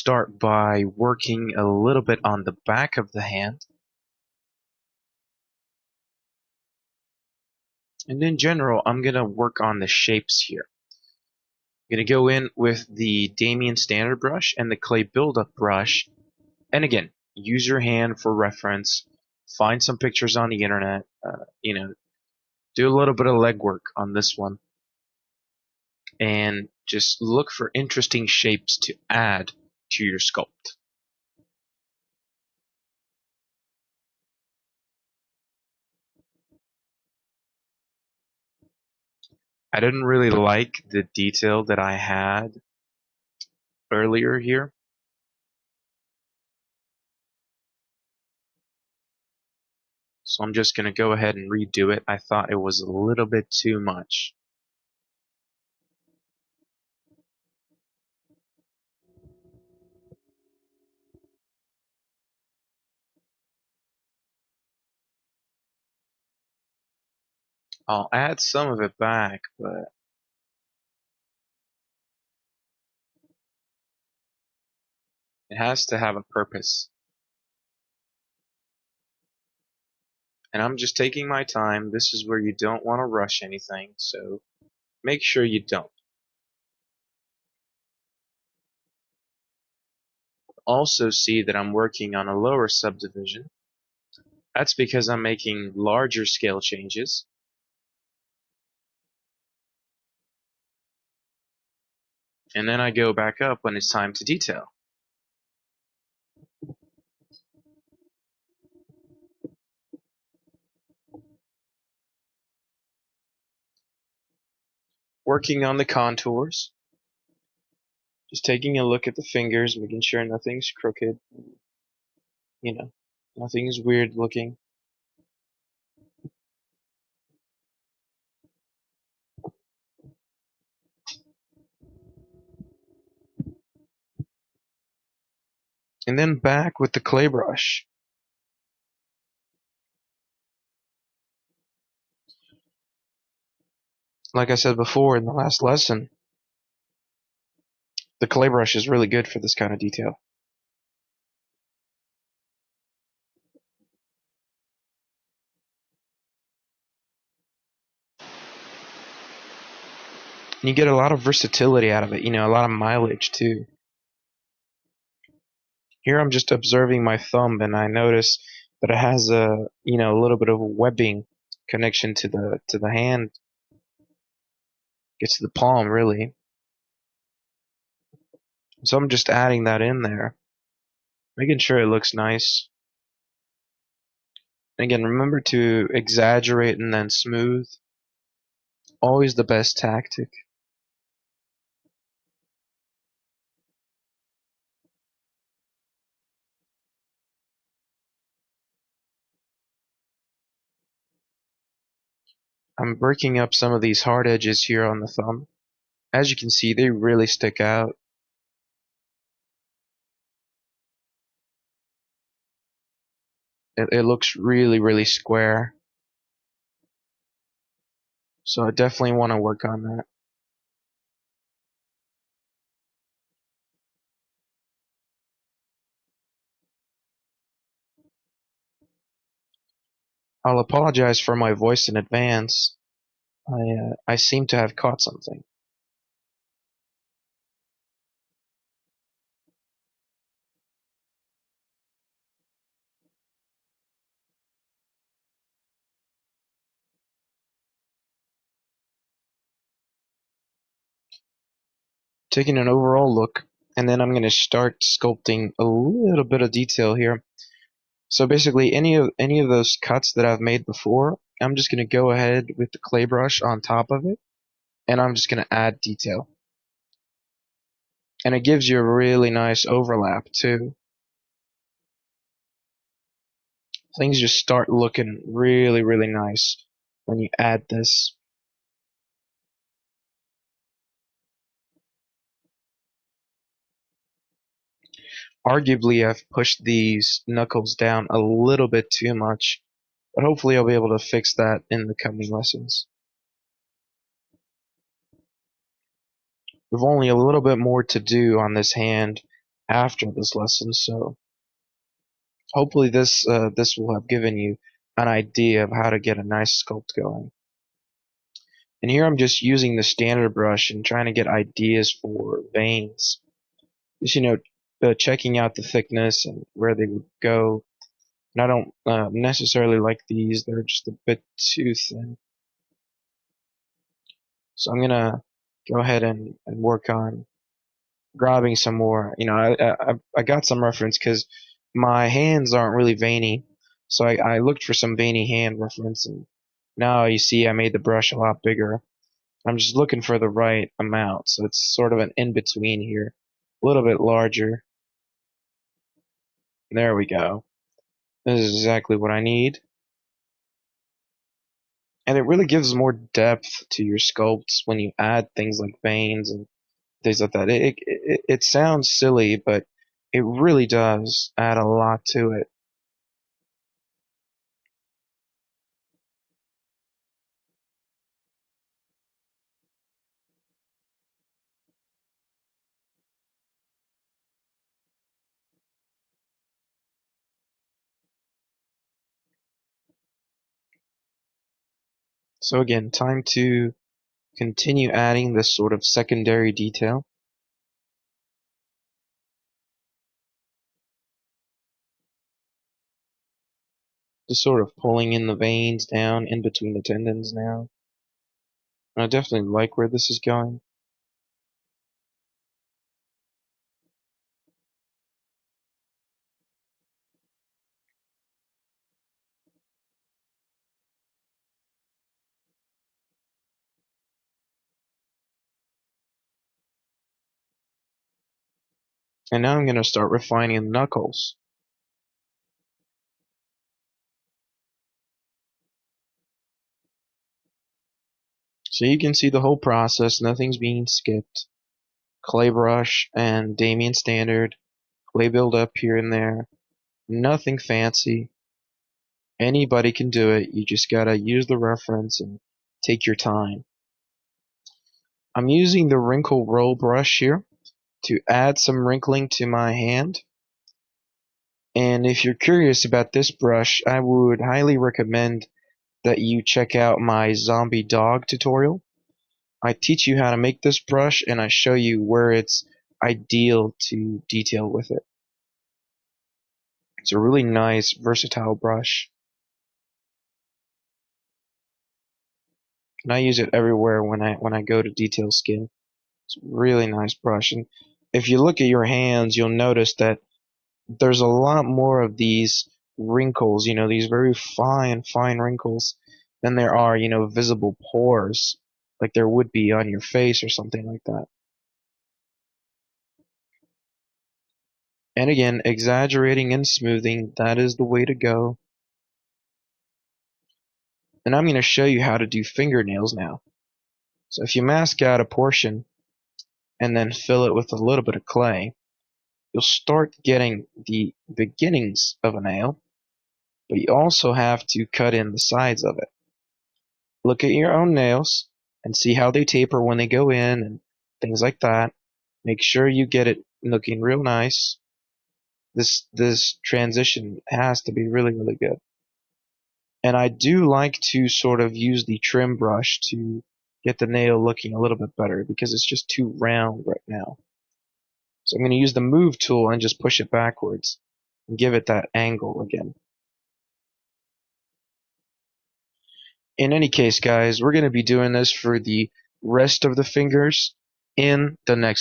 start by working a little bit on the back of the hand. And in general, I'm going to work on the shapes here. I'm going to go in with the Damien standard brush and the clay buildup brush. And again, use your hand for reference. Find some pictures on the internet. Do a little bit of legwork on this one. And just look for interesting shapes to add to your sculpt. I didn't really like the detail that I had earlier here. So I'm just going to go ahead and redo it. I thought it was a little bit too much. I'll add some of it back, but it has to have a purpose. And I'm just taking my time. This is where you don't want to rush anything, so make sure you don't. Also see that I'm working on a lower subdivision. That's because I'm making larger scale changes. And then I go back up when it's time to detail. Working on the contours. Just taking a look at the fingers, making sure nothing's crooked. Nothing's weird looking. And then back with the clay brush. Like I said before in the last lesson, the clay brush is really good for this kind of detail. And you get a lot of versatility out of it, a lot of mileage too. Here I'm just observing my thumb and I notice that it has a little bit of a webbing connection to the hand. Gets to the palm really. So I'm just adding that in there, making sure it looks nice. And again, remember to exaggerate and then smooth. Always the best tactic. I'm breaking up some of these hard edges here on the thumb. As you can see, they really stick out. It looks really, really square. So I definitely want to work on that. I'll apologize for my voice in advance. I seem to have caught something. Taking an overall look, and then I'm going to start sculpting a little bit of detail here. So basically, any of those cuts that I've made before, I'm just going to go ahead with the clay brush on top of it, and I'm just going to add detail. And it gives you a really nice overlap too. Things just start looking really, really nice when you add this. Arguably, I've pushed these knuckles down a little bit too much, but hopefully I'll be able to fix that in the coming lessons. We've only a little bit more to do on this hand, after this lesson, so hopefully this will have given you an idea of how to get a nice sculpt going. And here I'm just using the standard brush and trying to get ideas for veins. Just, checking out the thickness and where they would go. And I don't necessarily like these. They're just a bit too thin. So I'm going to go ahead and work on grabbing some more. I got some reference because my hands aren't really veiny. So I looked for some veiny hand reference. And now you see I made the brush a lot bigger. I'm just looking for the right amount, so it's sort of an in-between here. A little bit larger. There we go. This is exactly what I need. And it really gives more depth to your sculpts when you add things like veins and things like that. It sounds silly, but it really does add a lot to it. So again, time to continue adding this sort of secondary detail. Just sort of pulling in the veins down in between the tendons now. And I definitely like where this is going. And now I'm going to start refining the knuckles. So you can see the whole process, nothing's being skipped. Clay brush and Damien standard, clay build up here and there. Nothing fancy. Anybody can do it, you just gotta use the reference and take your time. I'm using the wrinkle roll brush here to add some wrinkling to my hand. And if you're curious about this brush, I would highly recommend that you check out my zombie dog tutorial. I teach you how to make this brush and I show you where it's ideal to detail with it. It's a really nice, versatile brush. And I use it everywhere when I go to detail skin. It's a really nice brush. And if you look at your hands, you'll notice that there's a lot more of these wrinkles, these very fine wrinkles than there are, visible pores like there would be on your face or something like that. And again, exaggerating and smoothing, that is the way to go. And I'm going to show you how to do fingernails now. So if you mask out a portion and then fill it with a little bit of clay, you'll start getting the beginnings of a nail, but you also have to cut in the sides of it. Look at your own nails and see how they taper when they go in and things like that. Make sure you get it looking real nice. This transition has to be really good. And I do like to sort of use the trim brush to get the nail looking a little bit better because it's just too round right now. So I'm going to use the move tool and just push it backwards and give it that angle again. In any case, guys, we're going to be doing this for the rest of the fingers in the next